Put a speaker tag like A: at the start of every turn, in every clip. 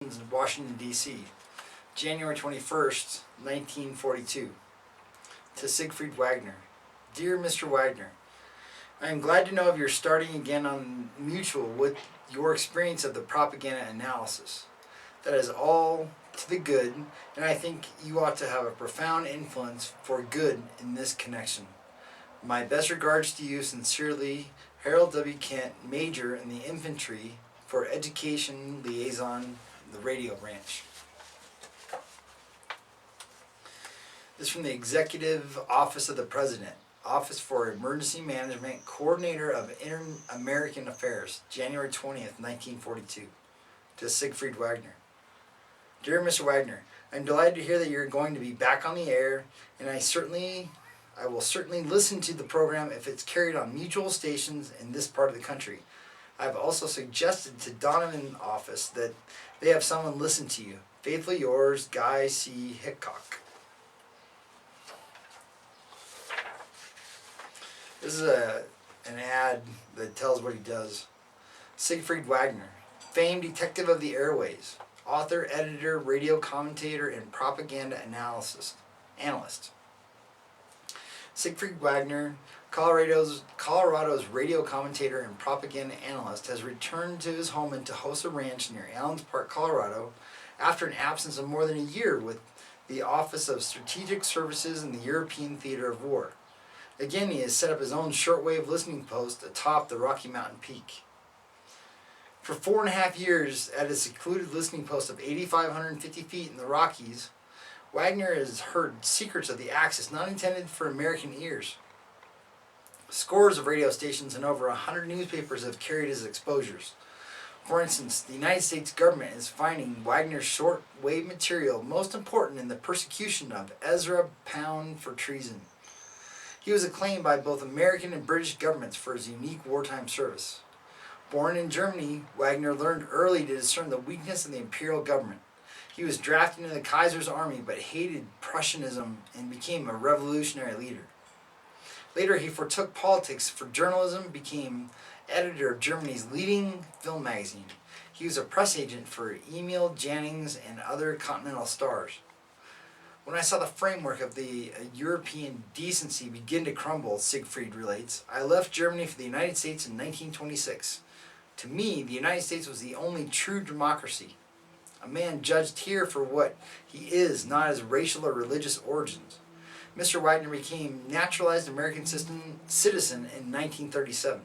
A: in Washington, D.C., January 21st, 1942. To Siegfried Wagner. Dear Mr. Wagner, I am glad to know of your starting again on Mutual with your experience of the propaganda analysis. That is all to the good, and I think you ought to have a profound influence for good in this connection. My best regards to you, sincerely, Harold W. Kent, Major in the Infantry for Education Liaison, the Radio Branch. This is from the Executive Office of the President, Office for Emergency Management, Coordinator of Inter-American Affairs, January 20th, 1942. To Siegfried Wagner. Dear Mr. Wagner, I'm delighted to hear that you're going to be back on the air, and I will certainly listen to the program if it's carried on mutual stations in this part of the country. I've also suggested to Donovan office that they have someone listen to you. Faithfully yours, Guy C. Hickok. This is an ad that tells what he does. Siegfried Wagner, famed detective of the airways, author, editor, radio commentator, and propaganda analyst. Siegfried Wagner, Colorado's radio commentator and propaganda analyst, has returned to his home in Tahosa Ranch near Allens Park, Colorado, after an absence of more than a year with the Office of Strategic Services in the European Theater of War. Again, he has set up his own shortwave listening post atop the Rocky Mountain Peak. For 4.5 years, at a secluded listening post of 8,550 feet in the Rockies, Wagner has heard secrets of the Axis not intended for American ears. Scores of radio stations and over 100 newspapers have carried his exposures. For instance, the United States government is finding Wagner's short-wave material most important in the persecution of Ezra Pound for treason. He was acclaimed by both American and British governments for his unique wartime service. Born in Germany, Wagner learned early to discern the weakness of the imperial government. He was drafted into the Kaiser's army but hated Prussianism and became a revolutionary leader. Later he forsook politics for journalism, became editor of Germany's leading film magazine. He was a press agent for Emil Jannings and other continental stars. When I saw the framework of the European decency begin to crumble, Siegfried relates, I left Germany for the United States in 1926. To me, the United States was the only true democracy. A man judged here for what he is, not his racial or religious origins. Mr. Wagner became naturalized American citizen in 1937.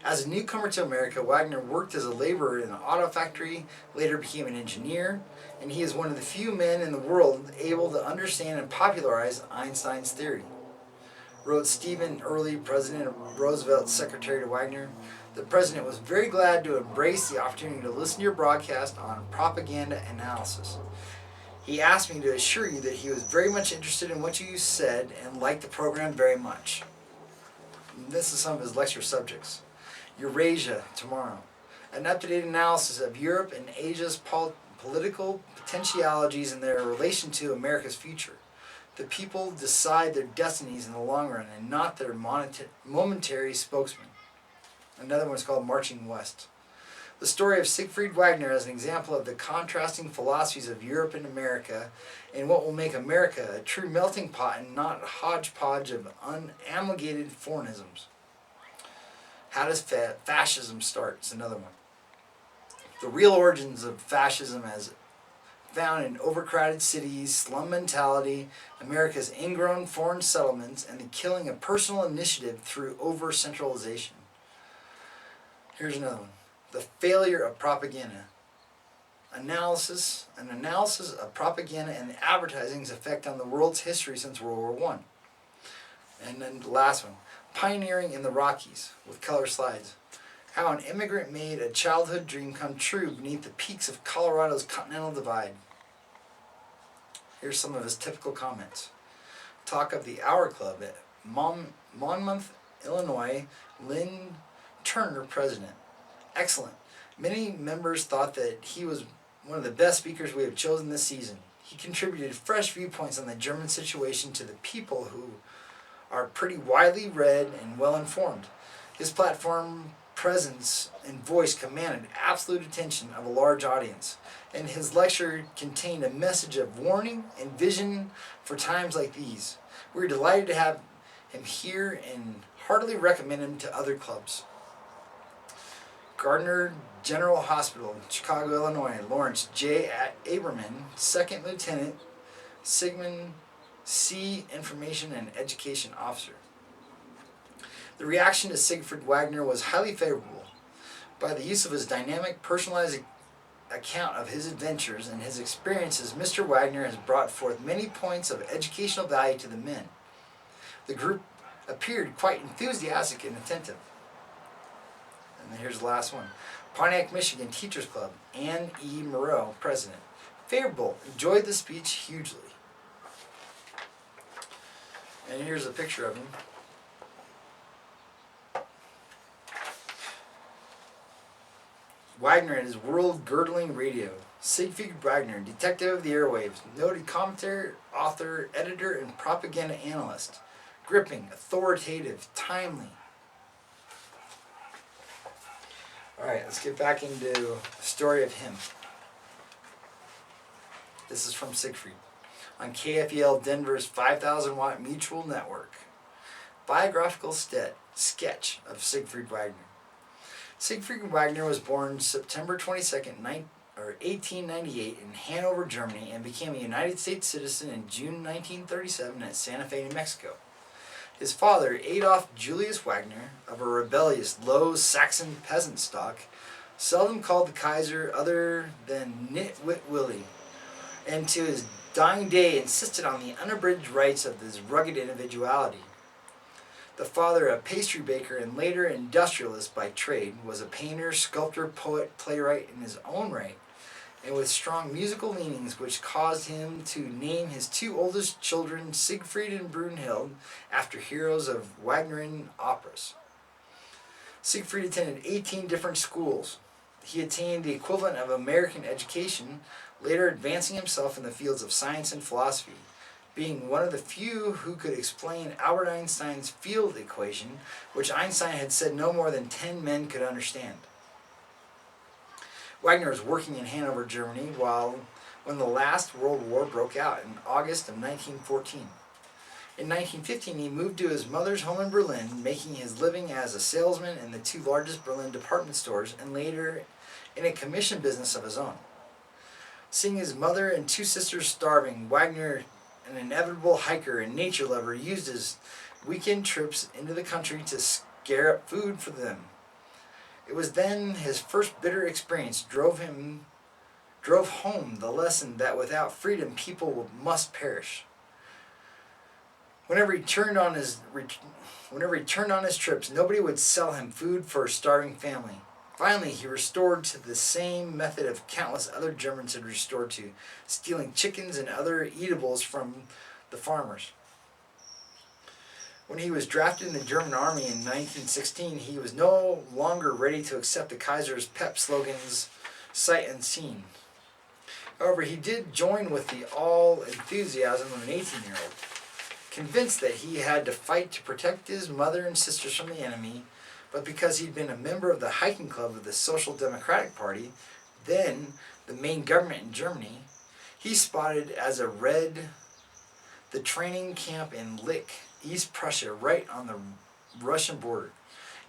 A: As a newcomer to America, Wagner worked as a laborer in an auto factory, later became an engineer, and he is one of the few men in the world able to understand and popularize Einstein's theory. Wrote Stephen Early, President of Roosevelt's secretary to Wagner, the president was very glad to embrace the opportunity to listen to your broadcast on propaganda analysis. He asked me to assure you that he was very much interested in what you said and liked the program very much. And this is some of his lecture subjects. Eurasia, tomorrow. An up-to-date analysis of Europe and Asia's political potentialities and their relation to America's future. The people decide their destinies in the long run and not their momentary spokesman. Another one is called Marching West. The story of Siegfried Wagner as an example of the contrasting philosophies of Europe and America and what will make America a true melting pot and not a hodgepodge of unamalgamated foreignisms. How does fascism start? It's another one. The real origins of fascism as found in overcrowded cities, slum mentality, America's ingrown foreign settlements, and the killing of personal initiative through over-centralization. Here's another one. The failure of propaganda. An analysis of propaganda and advertising's effect on the world's history since World War I. And then the last one. Pioneering in the Rockies, with color slides. How an immigrant made a childhood dream come true beneath the peaks of Colorado's Continental Divide. Here's some of his typical comments. Talk of the Hour Club at Monmouth, Illinois. Lynn Turner, president. Excellent. Many members thought that he was one of the best speakers we have chosen this season. He contributed fresh viewpoints on the German situation to the people who are pretty widely read and well informed. His platform presence and voice commanded absolute attention of a large audience, and his lecture contained a message of warning and vision for times like these. We're delighted to have him here and heartily recommend him to other clubs. Gardner General Hospital, Chicago, Illinois, Lawrence J. Aberman, 2nd Lieutenant, Sigmund C. Information and Education Officer. The reaction to Siegfried Wagner was highly favorable. By the use of his dynamic, personalized account of his adventures and his experiences, Mr. Wagner has brought forth many points of educational value to the men. The group appeared quite enthusiastic and attentive. And then here's the last one. Pontiac, Michigan Teachers Club, Ann E. Moreau, President. Favorable, enjoyed the speech hugely. And here's a picture of him. Wagner and his world-girdling radio. Siegfried Wagner, detective of the airwaves, noted commentator, author, editor, and propaganda analyst. Gripping, authoritative, timely. Alright, let's get back into the story of him. This is from Siegfried. On KFEL Denver's 5,000 watt mutual network. Biographical sketch of Siegfried Wagner. Siegfried Wagner was born September 22nd, 1898 in Hanover, Germany, and became a United States citizen in June 1937 at Santa Fe, New Mexico. His father, Adolf Julius Wagner, of a rebellious Low Saxon peasant stock, seldom called the Kaiser other than Nitwit Willie, and to his dying day insisted on the unabridged rights of his rugged individuality. The father, a pastry baker and later industrialist by trade, was a painter, sculptor, poet, playwright in his own right, and with strong musical leanings which caused him to name his two oldest children, Siegfried and Brunhild, after heroes of Wagnerian operas. Siegfried attended 18 different schools. He attained the equivalent of American education, later advancing himself in the fields of science and philosophy, being one of the few who could explain Albert Einstein's field equation, which Einstein had said no more than 10 men could understand. Wagner was working in Hanover, Germany, when the last World War broke out in August of 1914. In 1915, he moved to his mother's home in Berlin, making his living as a salesman in the two largest Berlin department stores and later in a commission business of his own. Seeing his mother and two sisters starving, Wagner, an inevitable hiker and nature lover, used his weekend trips into the country to scare up food for them. It was then his first bitter experience drove home the lesson that without freedom people must perish. Whenever he turned on his trips, nobody would sell him food for a starving family. Finally, he restored to the same method of countless other Germans had restored to, stealing chickens and other eatables from the farmers. When he was drafted in the German army in 1916, he was no longer ready to accept the Kaiser's pep slogans, sight unseen. However, he did join with the all-enthusiasm of an 18-year-old. Convinced that he had to fight to protect his mother and sisters from the enemy, but because he'd been a member of the hiking club of the Social Democratic Party, then the main government in Germany, he spotted as a Red the training camp in Lick, East Prussia, right on the Russian border.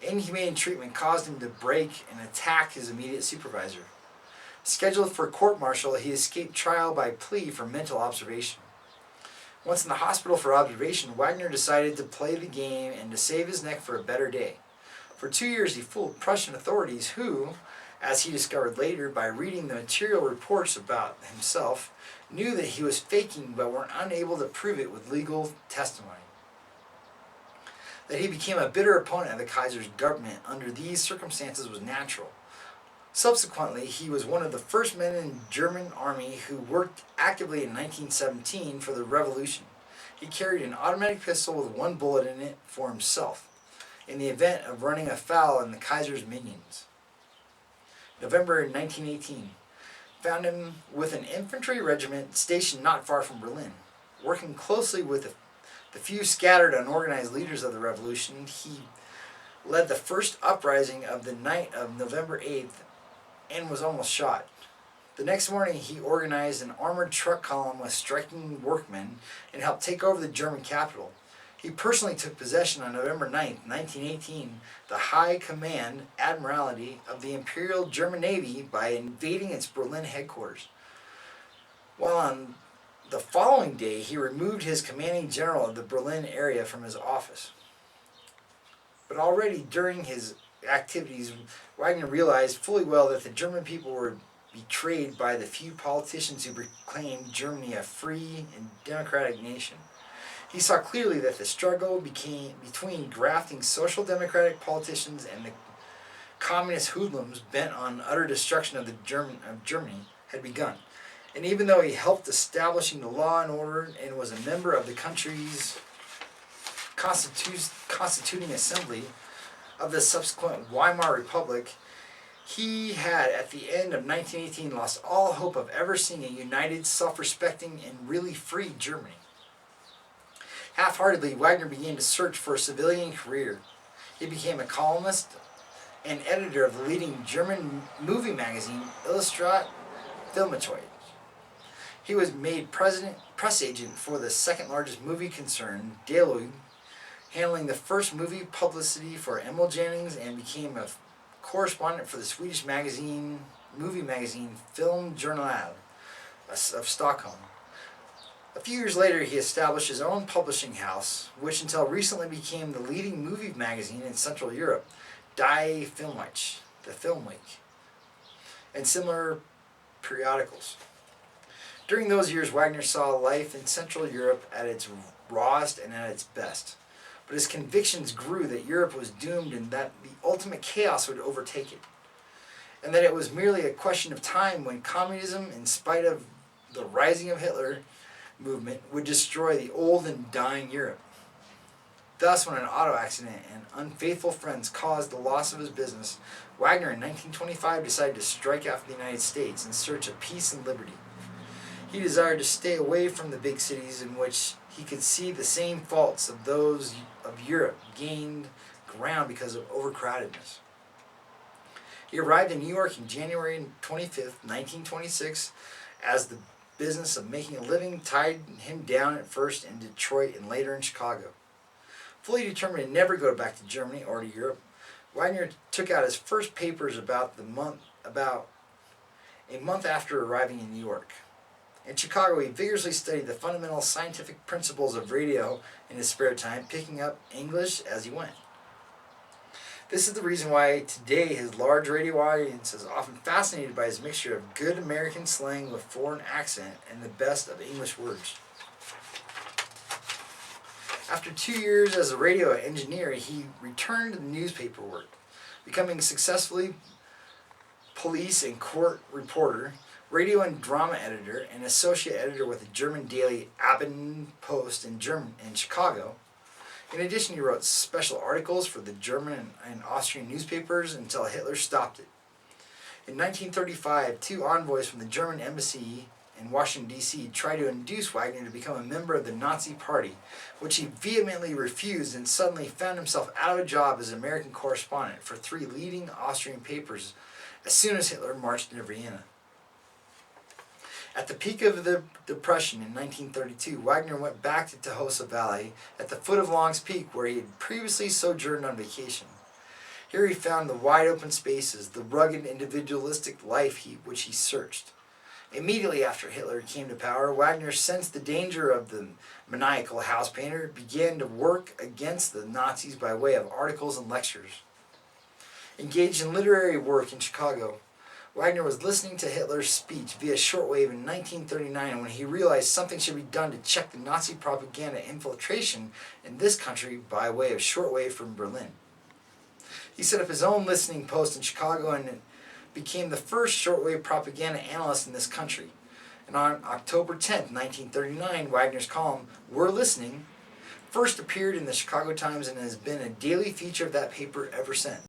A: Inhumane treatment caused him to break and attack his immediate supervisor. Scheduled for court-martial, he escaped trial by plea for mental observation. Once in the hospital for observation, Wagner decided to play the game and to save his neck for a better day. For 2 years he fooled Prussian authorities who, as he discovered later by reading the material reports about himself, knew that he was faking but were unable to prove it with legal testimony. That he became a bitter opponent of the Kaiser's government under these circumstances was natural. Subsequently, he was one of the first men in the German army who worked actively in 1917 for the revolution. He carried an automatic pistol with one bullet in it for himself, in the event of running afoul in the Kaiser's minions. November 1918 found him with an infantry regiment stationed not far from Berlin. Working closely with the few scattered unorganized leaders of the revolution, he led the first uprising of the night of November 8th and was almost shot. The next morning, he organized an armored truck column with striking workmen and helped take over the German capital. He personally took possession on November 9th, 1918, the High Command Admiralty of the Imperial German Navy by invading its Berlin headquarters. While on the following day, he removed his commanding general of the Berlin area from his office. But already during his activities, Wagner realized fully well that the German people were betrayed by the few politicians who proclaimed Germany a free and democratic nation. He saw clearly that the struggle between grafting social democratic politicians and the communist hoodlums bent on utter destruction of Germany had begun. And even though he helped establishing the law and order and was a member of the country's constituting assembly of the subsequent Weimar Republic, he had, at the end of 1918, lost all hope of ever seeing a united, self-respecting, and really free Germany. Half-heartedly, Wagner began to search for a civilian career. He became a columnist and editor of the leading German movie magazine, Illustrierte Filmzeitschrift. He was made press agent for the second-largest movie concern, Deloitte, handling the first movie publicity for Emil Jannings, and became a correspondent for the Swedish movie magazine Film Journal of Stockholm. A few years later, he established his own publishing house, which until recently became the leading movie magazine in Central Europe, Die Filmweek, the Film Week, and similar periodicals. During those years, Wagner saw life in Central Europe at its rawest and at its best. But his convictions grew that Europe was doomed and that the ultimate chaos would overtake it. And that it was merely a question of time when communism, in spite of the rising of Hitler movement, would destroy the old and dying Europe. Thus, when an auto accident and unfaithful friends caused the loss of his business, Wagner in 1925 decided to strike out for the United States in search of peace and liberty. He desired to stay away from the big cities in which he could see the same faults of those of Europe gained ground because of overcrowdedness. He arrived in New York on January 25th, 1926, as the business of making a living tied him down at first in Detroit and later in Chicago. Fully determined to never go back to Germany or to Europe, Wagner took out his first papers about a month after arriving in New York. In Chicago, he vigorously studied the fundamental scientific principles of radio in his spare time, picking up English as he went. This is the reason why today his large radio audience is often fascinated by his mixture of good American slang with foreign accent and the best of English words. After 2 years as a radio engineer, he returned to the newspaper work, becoming successfully police and court reporter, radio and drama editor, and associate editor with the German daily Abendpost in Chicago. In addition, he wrote special articles for the German and Austrian newspapers until Hitler stopped it. In 1935, 2 envoys from the German embassy in Washington, D.C. tried to induce Wagner to become a member of the Nazi Party, which he vehemently refused and suddenly found himself out of a job as American correspondent for 3 leading Austrian papers as soon as Hitler marched into Vienna. At the peak of the Depression in 1932, Wagner went back to Tohosa Valley at the foot of Long's Peak, where he had previously sojourned on vacation. Here he found the wide open spaces, the rugged individualistic life which he searched. Immediately after Hitler came to power, Wagner sensed the danger of the maniacal house painter, began to work against the Nazis by way of articles and lectures. Engaged in literary work in Chicago, Wagner was listening to Hitler's speech via shortwave in 1939 when he realized something should be done to check the Nazi propaganda infiltration in this country by way of shortwave from Berlin. He set up his own listening post in Chicago and became the first shortwave propaganda analyst in this country. And on October 10, 1939, Wagner's column, We're Listening, first appeared in the Chicago Times and has been a daily feature of that paper ever since.